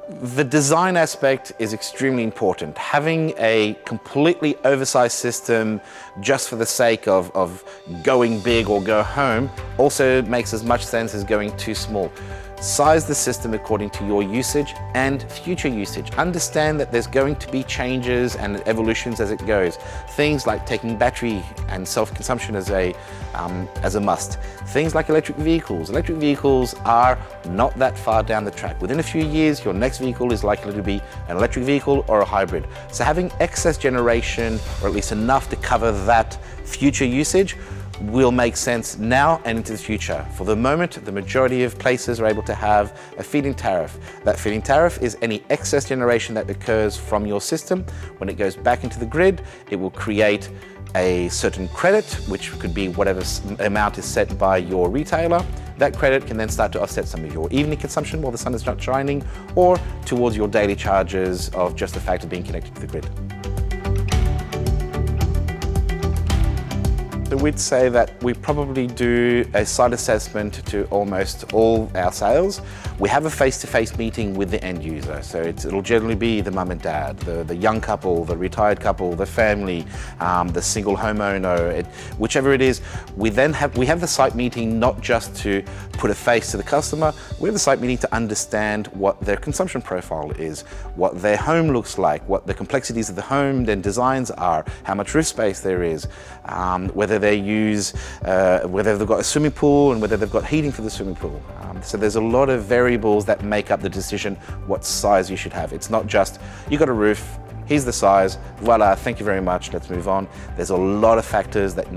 The design aspect is extremely important. Having a completely oversized system just for the sake of going big or go home also makes as much sense as going too small. Size the system according to your usage and future usage. Understand that there's going to be changes and evolutions as it goes. Things like taking battery and self-consumption as a must. Things like electric vehicles. Electric vehicles are not that far down the track. Within a few years, your next vehicle is likely to be an electric vehicle or a hybrid. So having excess generation, or at least enough to cover that future usage, will make sense now and into the future. For the moment, the majority of places are able to have a feed-in tariff. That feed-in tariff is any excess generation that occurs from your system. When it goes back into the grid, it will create a certain credit, which could be whatever amount is set by your retailer. That credit can then start to offset some of your evening consumption while the sun is not shining, or towards your daily charges of just the fact of being connected to the grid. So we'd say that we probably do a site assessment to almost all our sales. We have a face-to-face meeting with the end user. So it'll generally be the mum and dad, the young couple, the retired couple, the family, the single homeowner, whichever it is. We have the site meeting not just to put a face to the customer. We have the site meeting to understand what their consumption profile is, what their home looks like, what the complexities of the home and designs are, how much roof space there is, whether they've got a swimming pool and whether they've got heating for the swimming pool. So there's a lot of variables that make up the decision what size you should have. It's not just, you got a roof, here's the size, voila, thank you very much, let's move on. There's a lot of factors that we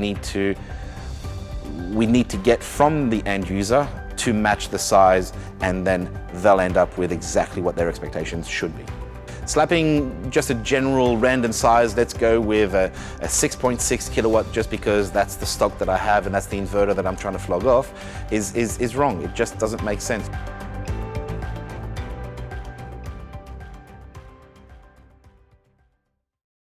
need to get from the end user to match the size, and then they'll end up with exactly what their expectations should be. Slapping just a general random size, let's go with a 6.6 kilowatt just because that's the stock that I have and that's the inverter that I'm trying to flog off, is wrong. It just doesn't make sense.